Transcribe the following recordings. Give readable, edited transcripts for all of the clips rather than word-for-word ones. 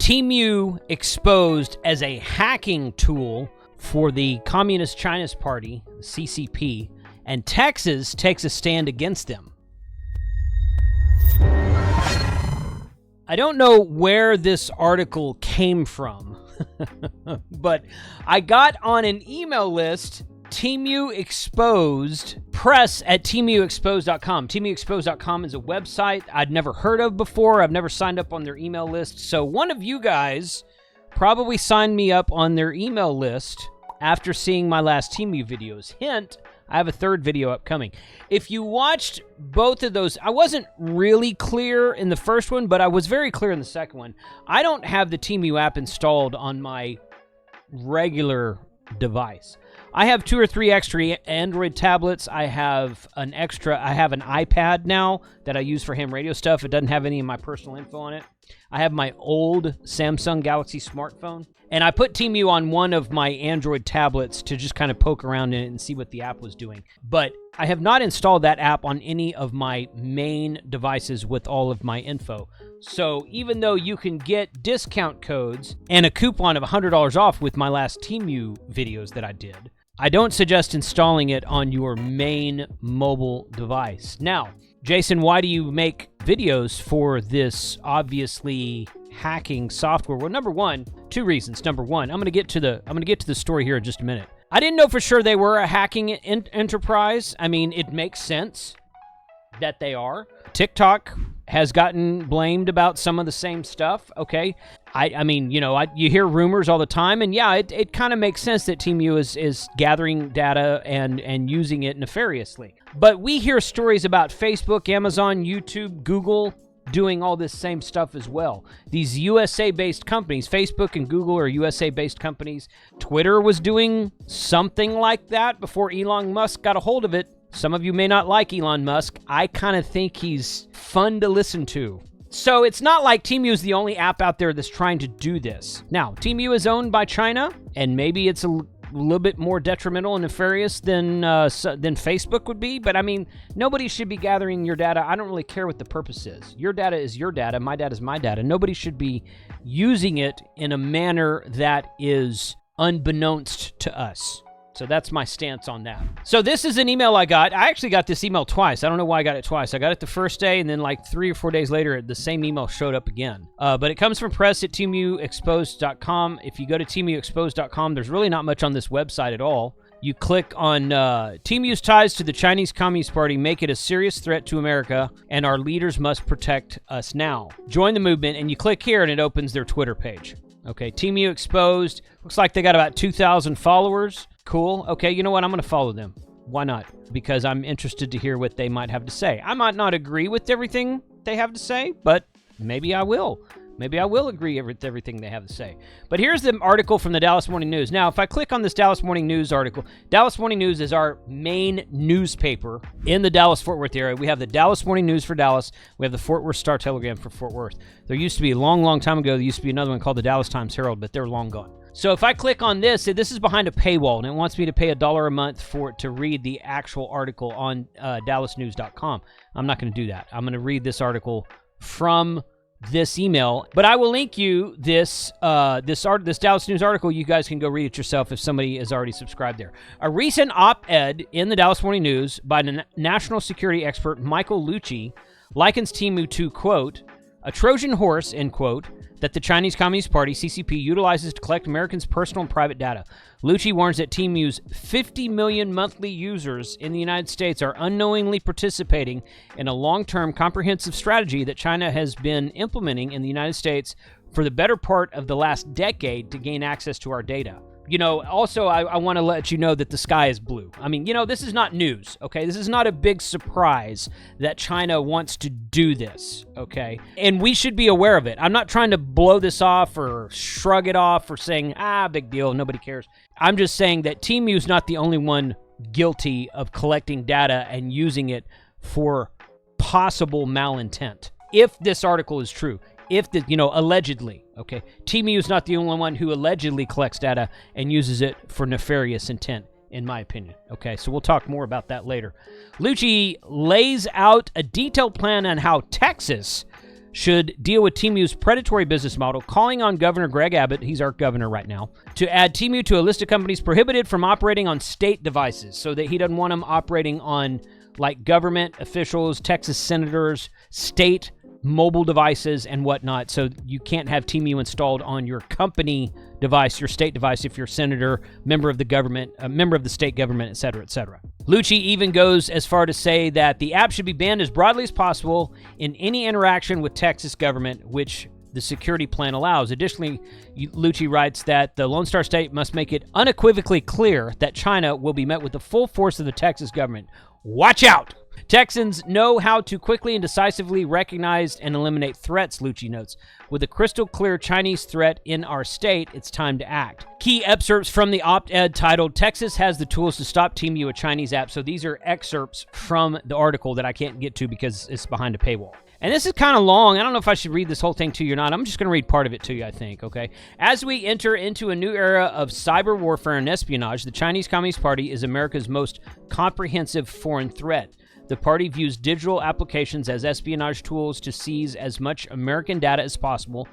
Temu exposed as a hacking tool for the Communist Chinese Party, CCP, and Texas takes a stand against them. I don't know where this article came from, but I got on an email list, Temu Exposed, press at temuexposed.com. Temuexposed.com is a website I'd never heard of before. I've never signed up on their email list. So one of you guys probably signed me up on their email list after seeing my last Temu videos. Hint, I have a third video upcoming. If you watched both of those, I wasn't really clear in the first one, but I was very clear in the second one. I don't have the Temu app installed on my regular device. I have 2 or 3 extra Android tablets. I have an iPad now that I use for ham radio stuff. It doesn't have any of my personal info on it. I have my old Samsung Galaxy smartphone. And I put Temu on one of my Android tablets to just kind of poke around in it and see what the app was doing. But I have not installed that app on any of my main devices with all of my info. So even though you can get discount codes and a coupon of $100 off with my last Temu videos that I did, I don't suggest installing it on your main mobile device. Now, Jason, why do you make videos for this obviously hacking software? Well, number one, 2 reasons. Number one, I'm going to get to the story here in just a minute. I didn't know for sure they were a hacking enterprise. I mean, it makes sense that they are. TikTok has gotten blamed about some of the same stuff, okay? I mean, you hear rumors all the time, and yeah, it kind of makes sense that Temu is gathering data and using it nefariously. But we hear stories about Facebook, Amazon, YouTube, Google doing all this same stuff as well. These USA-based companies, Facebook and Google are USA-based companies. Twitter was doing something like that before Elon Musk got a hold of it. Some of you may not like Elon Musk. I kind of think he's fun to listen to. So it's not like Temu is the only app out there that's trying to do this. Now, Temu is owned by China, and maybe it's a little bit more detrimental and nefarious than Facebook would be. But I mean, nobody should be gathering your data. I don't really care what the purpose is. Your data is your data. My data is my data. Nobody should be using it in a manner that is unbeknownst to us. So that's my stance on that. So this is an email I got. I actually got this email twice. I don't know why I got it twice. I got it the first day, and then like 3 or 4 days later, the same email showed up again. But it comes from press at temuexposed.com. If you go to temuexposed.com, there's really not much on this website at all. You click on Temu's ties to the Chinese Communist Party make it a serious threat to America, and our leaders must protect us now. Join the movement, and you click here, and it opens their Twitter page. Okay, Temu Exposed. Looks like they got about 2,000 followers. Cool. Okay, you know what? I'm going to follow them. Why not? Because I'm interested to hear what they might have to say. I might not agree with everything they have to say, but maybe I will. Maybe I will agree with everything they have to say. But here's the article from the Dallas Morning News. Now, if I click on this Dallas Morning News article, Dallas Morning News is our main newspaper in the Dallas-Fort Worth area. We have the Dallas Morning News for Dallas. We have the Fort Worth Star-Telegram for Fort Worth. There used to be a long, long time ago, there used to be another one called the Dallas Times-Herald, but they're long gone. So if I click on this, this is behind a paywall, and it wants me to pay $1 a month for it to read the actual article on dallasnews.com. I'm not going to do that. I'm going to read this article from this email, but I will link you this Dallas News article. You guys can go read it yourself if somebody has already subscribed there. A recent op-ed in the Dallas Morning News by the national security expert Michael Lucci likens Temu to, quote, a Trojan horse, end quote, that the Chinese Communist Party, CCP, utilizes to collect Americans' personal and private data. Lucci warns that Temu's 50 million monthly users in the United States are unknowingly participating in a long-term comprehensive strategy that China has been implementing in the United States for the better part of the last decade to gain access to our data. Also, I want to let you know that the sky is blue. I mean, this is not news, okay? This is not a big surprise that China wants to do this, okay? And we should be aware of it. I'm not trying to blow this off or shrug it off or saying, big deal, nobody cares. I'm just saying that Temu's not the only one guilty of collecting data and using it for possible malintent. If this article is true. Allegedly, okay? Temu is not the only one who allegedly collects data and uses it for nefarious intent, in my opinion, okay? So we'll talk more about that later. Lucci lays out a detailed plan on how Texas should deal with Temu's predatory business model, calling on Governor Greg Abbott, he's our governor right now, to add Temu to a list of companies prohibited from operating on state devices, so that he doesn't want them operating on like government officials, Texas senators, state mobile devices and whatnot. So you can't have Temu installed on your company device, your state device, if you're a senator, member of the government, a member of the state government, et cetera, et cetera. Lucci even goes as far to say that the app should be banned as broadly as possible in any interaction with Texas government, which the security plan allows. Additionally, Lucci writes that the Lone Star State must make it unequivocally clear that China will be met with the full force of the Texas government. Watch out! Texans know how to quickly and decisively recognize and eliminate threats, Lucci notes. With a crystal clear Chinese threat in our state, it's time to act. Key excerpts from the op-ed titled, Texas has the tools to stop Temu, a Chinese app. So these are excerpts from the article that I can't get to because it's behind a paywall. And this is kind of long. I don't know if I should read this whole thing to you or not. I'm just going to read part of it to you, I think, okay? As we enter into a new era of cyber warfare and espionage, the Chinese Communist Party is America's most comprehensive foreign threat. The party views digital applications as espionage tools to seize as much American data as possible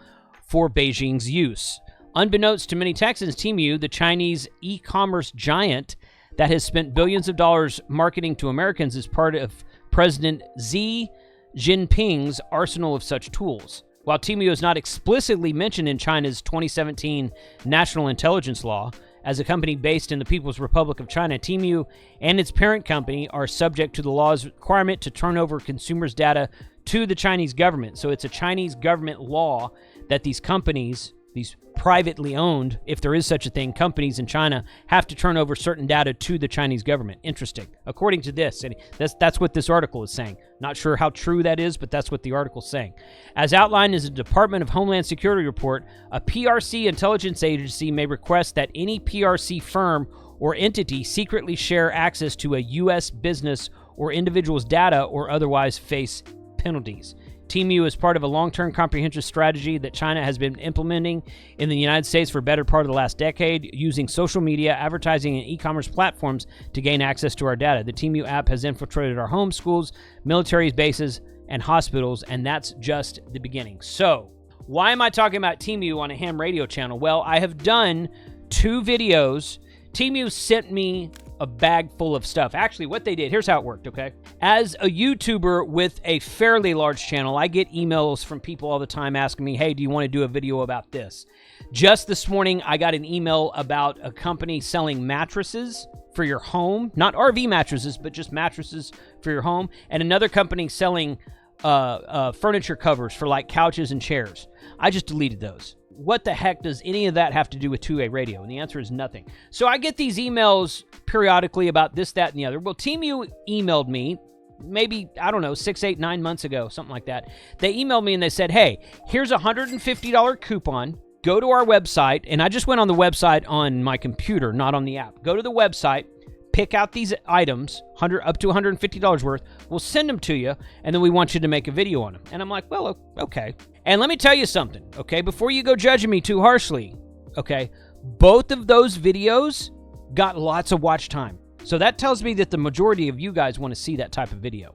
for Beijing's use. Unbeknownst to many Texans, Temu, the Chinese e-commerce giant that has spent billions of dollars marketing to Americans, is part of President Xi Jinping's arsenal of such tools. While Temu is not explicitly mentioned in China's 2017 National Intelligence Law, as a company based in the People's Republic of China, Temu and its parent company are subject to the law's requirement to turn over consumers' data to the Chinese government. So it's a Chinese government law that these companies, these privately owned, if there is such a thing, companies in China have to turn over certain data to the Chinese government. Interesting. According to this, and that's what this article is saying. Not sure how true that is, but that's what the article is saying. As outlined in the Department of Homeland Security report, a PRC intelligence agency may request that any PRC firm or entity secretly share access to a U.S. business or individual's data or otherwise face penalties. Temu is part of a long-term comprehensive strategy that China has been implementing in the United States for a better part of the last decade, using social media, advertising, and e-commerce platforms to gain access to our data. The Temu app has infiltrated our homes, schools, military bases, and hospitals, and that's just the beginning. So, why am I talking about Temu on a ham radio channel? Well, I have done 2 videos. Temu sent me a bag full of stuff. Actually, what they did, here's how it worked, okay? As a YouTuber with a fairly large channel, I get emails from people all the time asking me, hey, do you want to do a video about this? Just this morning, I got an email about a company selling mattresses for your home. Not RV mattresses, but just mattresses for your home. And another company selling furniture covers for like couches and chairs. I just deleted those. What the heck does any of that have to do with 2A radio? And the answer is nothing. So I get these emails periodically about this, that, and the other. Well, Temu emailed me maybe, I don't know, 6, 8, 9 months ago, something like that. They emailed me and they said, hey, here's a $150 coupon. Go to our website. And I just went on the website on my computer, not on the app. Go to the website, pick out these items, up to $150 worth. We'll send them to you, and then we want you to make a video on them. And I'm like, well, okay. And let me tell you something, okay? Before you go judging me too harshly, okay? Both of those videos got lots of watch time. So that tells me that the majority of you guys want to see that type of video.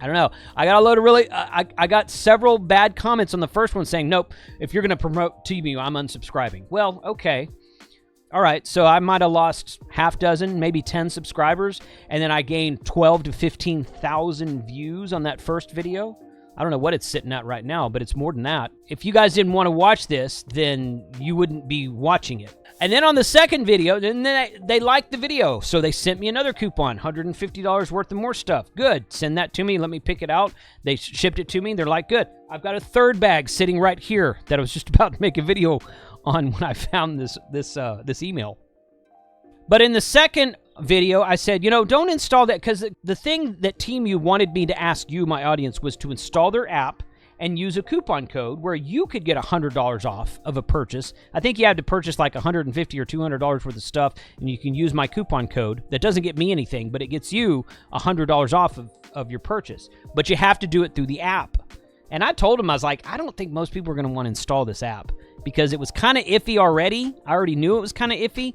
I don't know. I got a load of I got several bad comments on the first one saying, nope, if you're going to promote Temu, I'm unsubscribing. Well, okay. All right, so I might have lost half dozen, maybe 10 subscribers, and then I gained 12 to 15,000 views on that first video. I don't know what it's sitting at right now, but it's more than that. If you guys didn't want to watch this, then you wouldn't be watching it. And then on the second video, then they liked the video, so they sent me another coupon, $150 worth of more stuff. Good, send that to me, let me pick it out. They shipped it to me, they're like, good. I've got a third bag sitting right here that I was just about to make a video on when I found this email. But in the second video, I said, don't install that, because the thing that Temu wanted me to ask you, my audience, was to install their app and use a coupon code where you could get $100 off of a purchase. I think you had to purchase like $150 or $200 worth of stuff, and you can use my coupon code. That doesn't get me anything, but it gets you $100 off of your purchase. But you have to do it through the app. And I told him, I was like, I don't think most people are going to want to install this app. because it was kind of iffy already. I already knew it was kind of iffy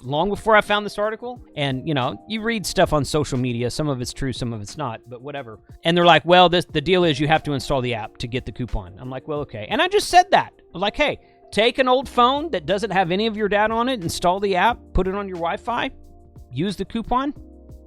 long before I found this article. And, you know, you read stuff on social media. Some of it's true, some of it's not, but whatever. And they're like, well, the deal is you have to install the app to get the coupon. I'm like, well, okay. And I just said that. I'm like, hey, take an old phone that doesn't have any of your data on it, install the app, put it on your Wi-Fi, use the coupon,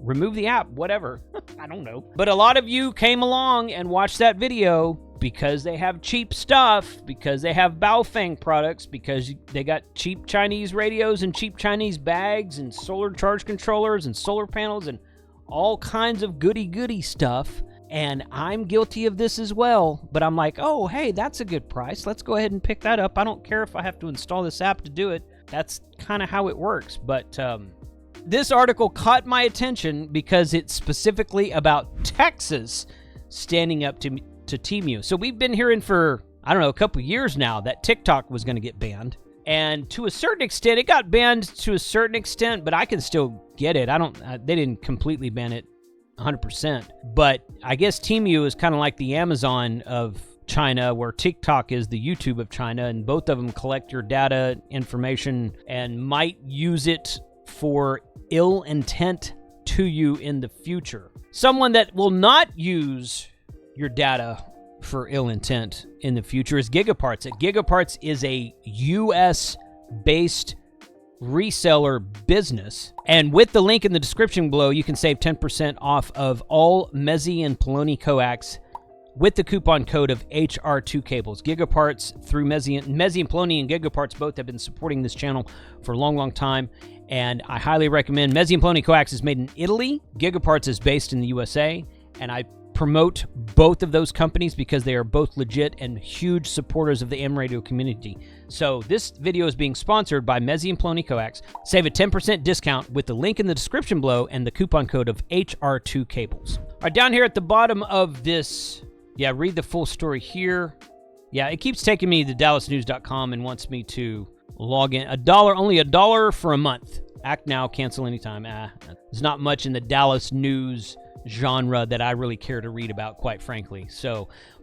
remove the app, whatever. I don't know. But a lot of you came along and watched that video because they have cheap stuff, because they have Baofeng products, because they got cheap Chinese radios and cheap Chinese bags and solar charge controllers and solar panels and all kinds of goody stuff. And I'm guilty of this as well. But I'm like, oh, hey, that's a good price. Let's go ahead and pick that up. I don't care if I have to install this app to do it. That's kind of how it works. But this article caught my attention because it's specifically about Texas standing up to Temu. So we've been hearing for, I don't know, a couple years now that TikTok was going to get banned. And to a certain extent, it got banned to a certain extent, but I can still get it. They didn't completely ban it 100%. But I guess Temu is kind of like the Amazon of China, where TikTok is the YouTube of China, and both of them collect your data information and might use it for ill intent to you in the future. Someone that will not use your data for ill intent in the future is GigaParts. GigaParts is a US-based reseller business. And with the link in the description below, you can save 10% off of all Mezzi and Poloni coax with the coupon code of HR2 cables. GigaParts through Mezzi and Poloni and GigaParts both have been supporting this channel for a long time. And I highly recommend. Mezzi and Poloni coax is made in Italy. GigaParts is based in the USA. And I promote both of those companies because they are both legit and huge supporters of the M Radio community. So this video is being sponsored by Mezzi and Poloni coax. Save a 10% discount with the link in the description below and the coupon code of HR2 cables. All right, down here at the bottom of this, read the full story here. Yeah, it keeps taking me to dallasnews.com and wants me to log in. Only $1 for a month. Act now, cancel anytime. There's not much in the Dallas news genre that I really care to read about, quite frankly.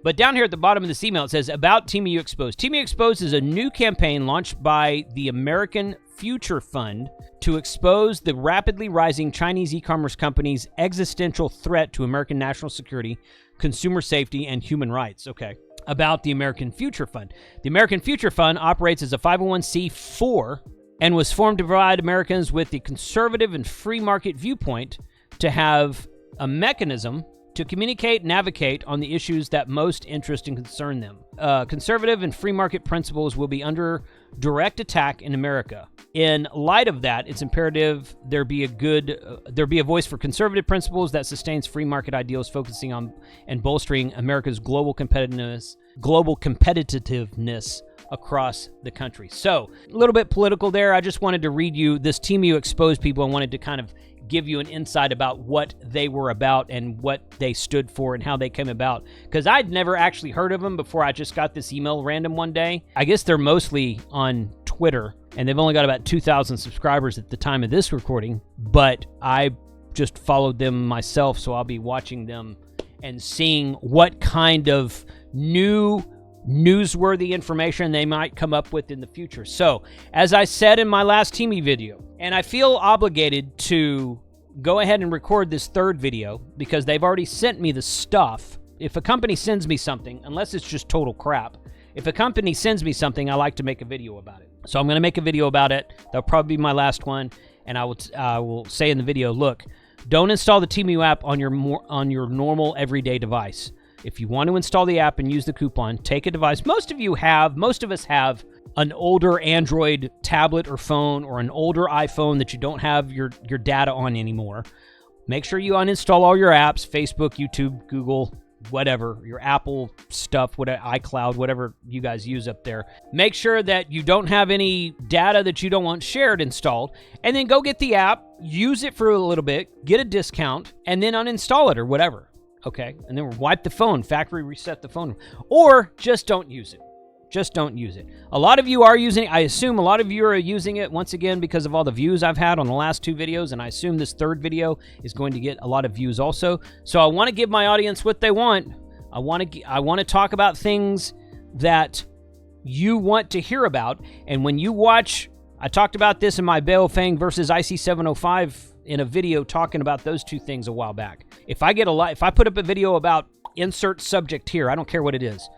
But down here at the bottom of this email, it says, about Temu Exposed. Temu Exposed is a new campaign launched by the American Future Fund to expose the rapidly rising Chinese e-commerce company's existential threat to American national security, consumer safety, and human rights. Okay. About the American Future Fund. The American Future Fund operates as a 501c4 and was formed to provide Americans with the conservative and free market viewpoint to have a mechanism to communicate and advocate on the issues that most interest and concern them. Conservative and free market principles will be under direct attack in America. In light of that, it's imperative there be a voice for conservative principles that sustains free market ideals, focusing on and bolstering America's global competitiveness across the country. So, a little bit political there. I just wanted to read you this Temu Exposed people. I wanted to kind of give you an insight about what they were about and what they stood for and how they came about. Because I'd never actually heard of them before I just got this email random one day. I guess they're mostly on Twitter, and they've only got about 2,000 subscribers at the time of this recording. But I just followed them myself, so I'll be watching them and seeing what kind of new newsworthy information they might come up with in the future. So, as I said in my last Temu video, and I feel obligated to go ahead and record this third video because they've already sent me the stuff. If a company sends me something, unless it's just total crap, if a company sends me something, I like to make a video about it. So I'm going to make a video about it. That'll probably be my last one, and I will say in the video, look, don't install the Temu app on your normal everyday device. If you want to install the app and use the coupon, take a device. Most of us have an older Android tablet or phone or an older iPhone that you don't have your data on anymore. Make sure you uninstall all your apps, Facebook, YouTube, Google, whatever, your Apple stuff, whatever, iCloud, whatever you guys use up there. Make sure that you don't have any data that you don't want shared installed, and then go get the app, use it for a little bit, get a discount, and then uninstall it or whatever. Okay, and then wipe the phone, factory reset the phone, or just don't use it. Just don't use it. A lot of you are using it. I assume a lot of you are using it, once again, because of all the views I've had on the last two videos, and I assume this third video is going to get a lot of views also. So I want to give my audience what they want. I want to talk about things that you want to hear about. And when you watch, I talked about this in my Baofeng versus IC705 in a video talking about those two things a while back. If I put up a video about insert subject here, I don't care what it is,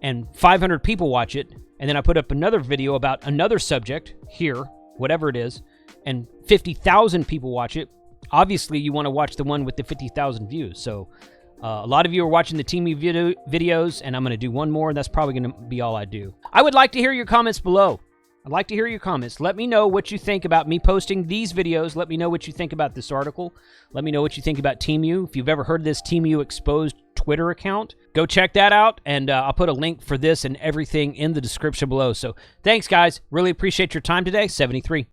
and 500 people watch it, and then I put up another video about another subject here, whatever it is, and 50,000 people watch it, obviously you want to watch the one with the 50,000 views. So a lot of you are watching the Temu videos, and I'm going to do one more, and that's probably going to be all I do. I would like to hear your comments below. I'd like to hear your comments. Let me know what you think about me posting these videos. Let me know what you think about this article. Let me know what you think about Temu. If you've ever heard of this Temu Exposed Twitter account, go check that out, and I'll put a link for this and everything in the description below. So thanks, guys. Really appreciate your time today. 73.